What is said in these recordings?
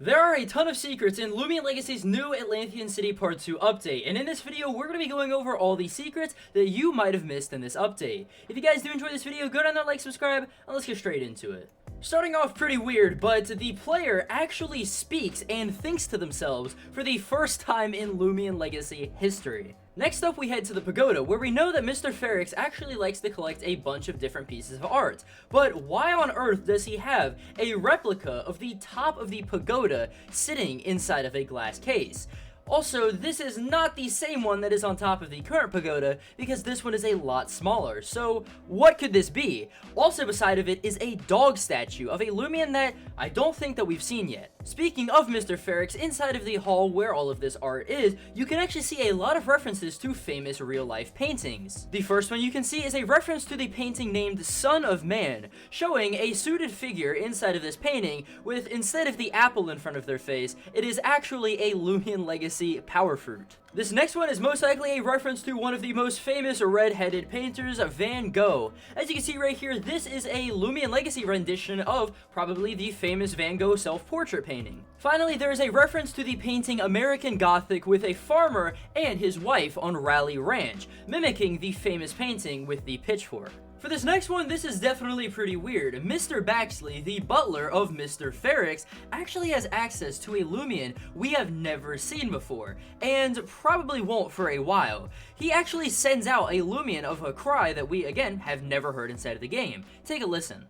There are a ton of secrets in Loomian Legacy's new Atlanthean City Part 2 update, and in this video, we're going to be going over all the secrets that you might have missed in this update. If you guys do enjoy this video, go down there, like, subscribe, and let's get straight into it. Starting off pretty weird, but the player actually speaks and thinks to themselves for the first time in Loomian Legacy history. Next up, we head to the pagoda, where we know that Mr. Foecoiz actually likes to collect a bunch of different pieces of art. But why on earth does he have a replica of the top of the pagoda sitting inside of a glass case? Also, this is not the same one that is on top of the current pagoda, because this one is a lot smaller. So, what could this be? Also beside of it is a dog statue of a Loomian that I don't think that we've seen yet. Speaking of Mr. Foecoiz, inside of the hall where all of this art is, you can actually see a lot of references to famous real-life paintings. The first one you can see is a reference to the painting named Son of Man, showing a suited figure inside of this painting with, instead of the apple in front of their face, it is actually a Loomian Legacy power fruit. This next one is most likely a reference to one of the most famous red-headed painters, Van Gogh. As you can see right here, this is a Loomian Legacy rendition of probably the famous Van Gogh self-portrait painting. Finally, there is a reference to the painting American Gothic with a farmer and his wife on Raleigh Ranch, mimicking the famous painting with the pitchfork. For this next one, this is definitely pretty weird. Mr. Baxley, the butler of Mr. Foecoiz, actually has access to a Loomian we have never seen before, and probably won't for a while. He actually sends out a Loomian of a cry that we, again, have never heard inside of the game. Take a listen.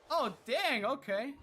Oh, dang, okay.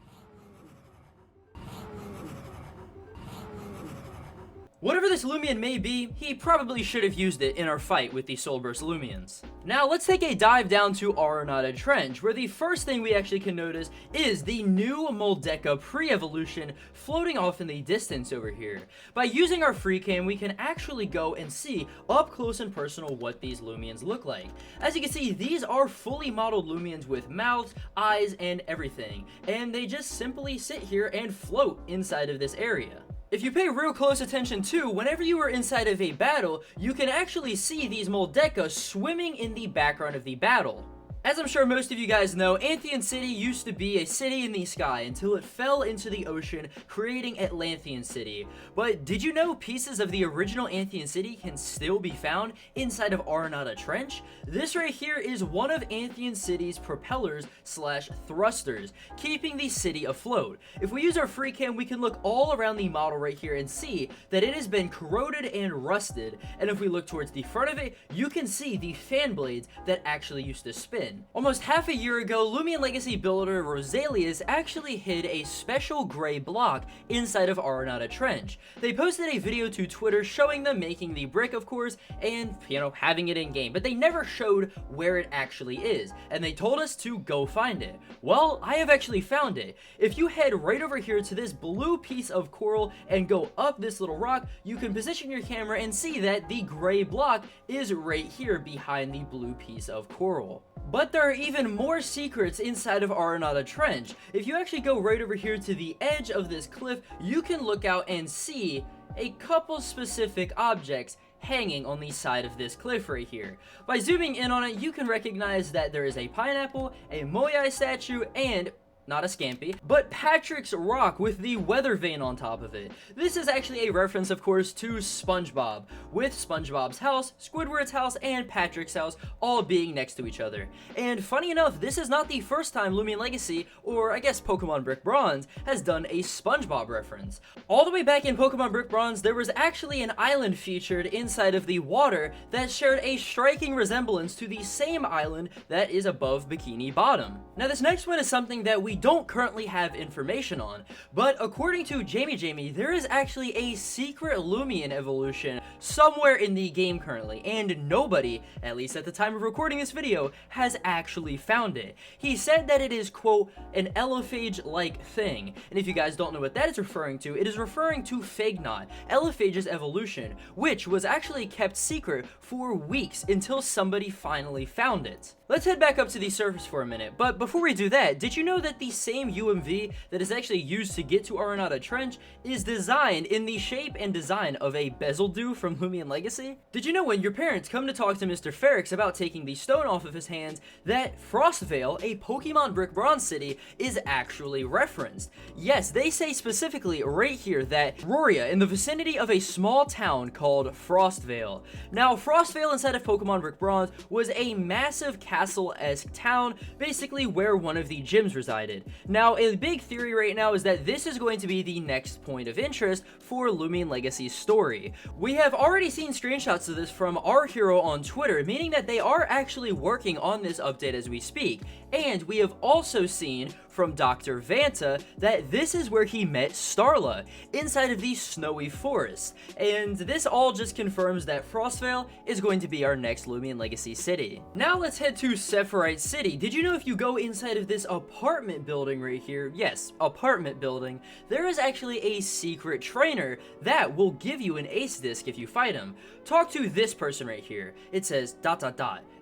Whatever this Loomian may be, he probably should have used it in our fight with the Soulburst Loomians. Now let's take a dive down to Aranata Trench, where the first thing we actually can notice is the new Moldeka pre-evolution floating off in the distance over here. By using our free cam, we can actually go and see up close and personal what these Loomians look like. As you can see, these are fully modeled Loomians with mouths, eyes, and everything, and they just simply sit here and float inside of this area. If you pay real close attention too, whenever you are inside of a battle, you can actually see these Moldeka swimming in the background of the battle. As I'm sure most of you guys know, Atlanthean City used to be a city in the sky until it fell into the ocean, creating Atlanthian City. But did you know pieces of the original Atlanthean City can still be found inside of Aranata Trench? This right here is one of Atlanthean City's propellers slash thrusters, keeping the city afloat. If we use our free cam, we can look all around the model right here and see that it has been corroded and rusted. And if we look towards the front of it, you can see the fan blades that actually used to spin. Almost half a year ago, Loomian Legacy builder Rosalius actually hid a special gray block inside of Aranata Trench. They posted a video to Twitter showing them making the brick, of course, and, having it in game, but they never showed where it actually is, and they told us to go find it. Well, I have actually found it. If you head right over here to this blue piece of coral and go up this little rock, you can position your camera and see that the gray block is right here behind the blue piece of coral. But there are even more secrets inside of Aranata Trench. If you actually go right over here to the edge of this cliff, you can look out and see a couple specific objects hanging on the side of this cliff right here. By zooming in on it, you can recognize that there is a pineapple, a Moai statue, and not a Scampy, but Patrick's rock with the weather vane on top of it. This is actually a reference, of course, to SpongeBob, with SpongeBob's house, Squidward's house, and Patrick's house all being next to each other. And funny enough, this is not the first time Loomian Legacy, or I guess Pokemon Brick Bronze, has done a SpongeBob reference. All the way back in Pokemon Brick Bronze, there was actually an island featured inside of the water that shared a striking resemblance to the same island that is above Bikini Bottom. Now this next one is something that we don't currently have information on, but according to Jamie, there is actually a secret Loomian evolution somewhere in the game currently, and nobody, at least at the time of recording this video, has actually found it. He said that it is, quote, an Elephage-like thing, and if you guys don't know what that is referring to, it is referring to Phagnot, Eliphage's evolution, which was actually kept secret for weeks until somebody finally found it. Let's head back up to the surface for a minute, but before we do that, did you know that the the same UMV that is actually used to get to Aranada Trench is designed in the shape and design of a Bezeldu from Loomian Legacy. Did you know when your parents come to talk to Mr. Ferrix about taking the stone off of his hands that Frostvale, a Pokemon Brick Bronze city, is actually referenced? Yes, they say specifically right here that Roria in the vicinity of a small town called Frostvale. Now, Frostvale inside of Pokemon Brick Bronze was a massive castle-esque town, basically where one of the gyms resided. Now, a big theory right now is that this is going to be the next point of interest for Loomian Legacy's story. We have already seen screenshots of this from our hero on Twitter, meaning that they are actually working on this update as we speak. And we have also seen from Dr. Vanta that this is where he met Starla, inside of the snowy forest. And this all just confirms that Frostvale is going to be our next Loomian Legacy city. Now let's head to Sephirite City. Did you know if you go inside of this apartment building right here, yes, apartment building, there is actually a secret trainer that will give you an ace disc if you fight him. Talk to this person right here. It says ...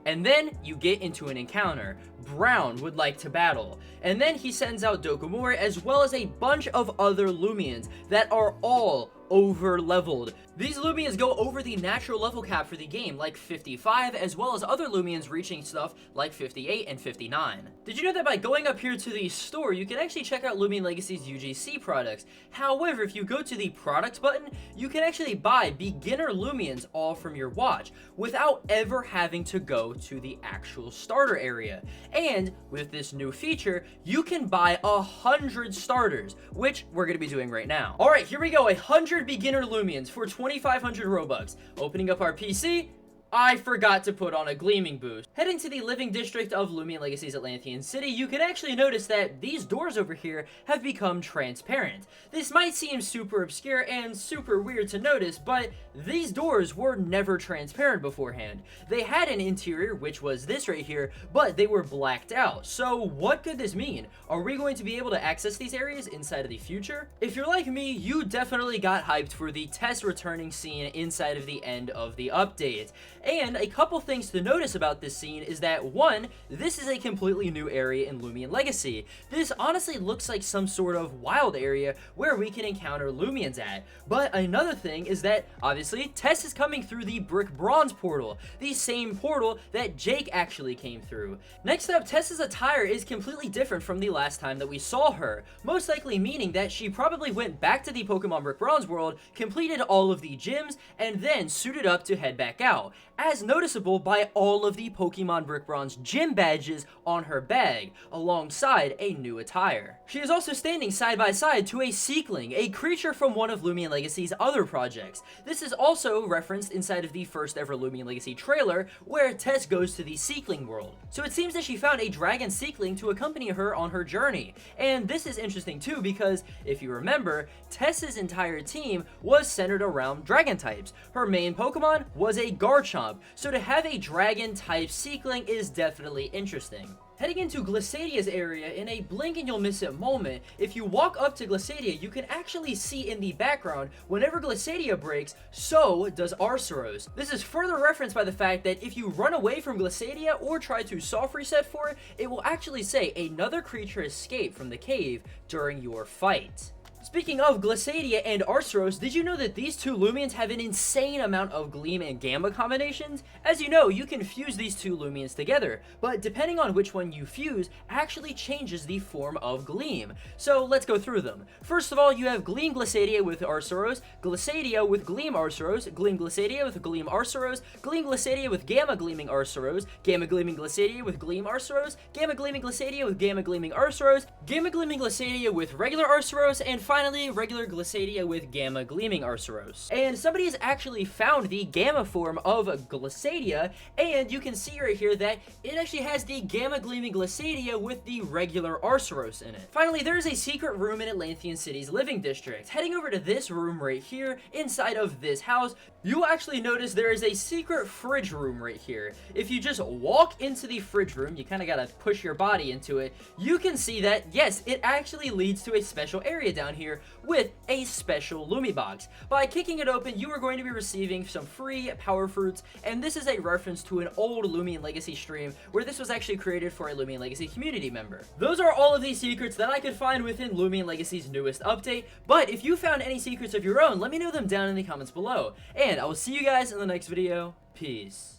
And then you get into an encounter. Brown would like to battle. And then he sends out Dokomori as well as a bunch of other Loomians that are all over leveled. These Loomians go over the natural level cap for the game, like 55, as well as other Loomians reaching stuff like 58 and 59. Did you know that by going up here to the store, you can actually check out Loomian Legacy's UGC products? However, if you go to the products button, you can actually buy beginner Loomians all from your watch without ever having to go to the actual starter area. And with this new feature, you can buy 100 starters, which we're going to be doing right now. All right, here we go, 100 beginner Loomians for 2,500 Robux. Opening up our PC, I forgot to put on a gleaming boost. Heading to the living district of Loomian Legacy's Atlanthean City, you can actually notice that these doors over here have become transparent. This might seem super obscure and super weird to notice, but these doors were never transparent beforehand. They had an interior, which was this right here, but they were blacked out. So what could this mean? Are we going to be able to access these areas inside of the future? If you're like me, you definitely got hyped for the Tess returning scene inside of the end of the update. And a couple things to notice about this scene is that, one, this is a completely new area in Loomian Legacy. This honestly looks like some sort of wild area where we can encounter Loomians at. But another thing is that, obviously, Tess is coming through the Brick Bronze portal, the same portal that Jake actually came through. Next up, Tess's attire is completely different from the last time that we saw her, most likely meaning that she probably went back to the Pokemon Brick Bronze world, completed all of the gyms, and then suited up to head back out, as noticeable by all of the Pokemon Brick Bronze gym badges on her bag, alongside a new attire. She is also standing side by side to a Seekling, a creature from one of Loomian Legacy's other projects. This is also referenced inside of the first ever Loomian Legacy trailer, where Tess goes to the Seekling world. So it seems that she found a dragon Seekling to accompany her on her journey. And this is interesting too, because if you remember, Tess's entire team was centered around dragon types. Her main Pokemon was a Garchomp, so to have a dragon type Seekling is definitely interesting. Heading into Glissadia's area, in a blink and you'll miss it moment, if you walk up to Glissadia, you can actually see in the background, whenever Glissadia breaks, so does Arceros. This is further referenced by the fact that if you run away from Glissadia or try to soft reset for it, it will actually say another creature escaped from the cave during your fight. Speaking of Glissadia and Arceros, did you know that these two Loomians have an insane amount of Gleam and Gamma combinations? As you know, you can fuse these two Loomians together, but depending on which one you fuse, actually changes the form of Gleam. So let's go through them. First of all, you have Gleam Glissadia with Arceros, Glissadia with Gleam Arceros, Gleam Glissadia with Gleam Arceros, Gleam Glissadia with Gamma Gleaming Arceros, Gamma Gleaming Glissadia with Gleam Arceros, Gamma Gleaming Glissadia with Gamma Gleaming Arceros, Gamma Gleaming Glissadia with regular Arceros, and finally, regular Glissadia with Gamma Gleaming Arceros. And somebody has actually found the Gamma form of Glissadia, and you can see right here that it actually has the Gamma Gleaming Glissadia with the regular Arceros in it. Finally, there is a secret room in Atlanthean City's living district. Heading over to this room right here, inside of this house, you will actually notice there is a secret fridge room right here. If you just walk into the fridge room, you kind of gotta push your body into it, you can see that, yes, it actually leads to a special area down here here with a special Lumi box. By kicking it open, you are going to be receiving some free power fruits, and this is a reference to an old Loomian Legacy stream where this was actually created for a Loomian Legacy community member. Those are all of the secrets that I could find within Loomian Legacy's newest update, but if you found any secrets of your own, let me know them down in the comments below. And I will see you guys in the next video. Peace.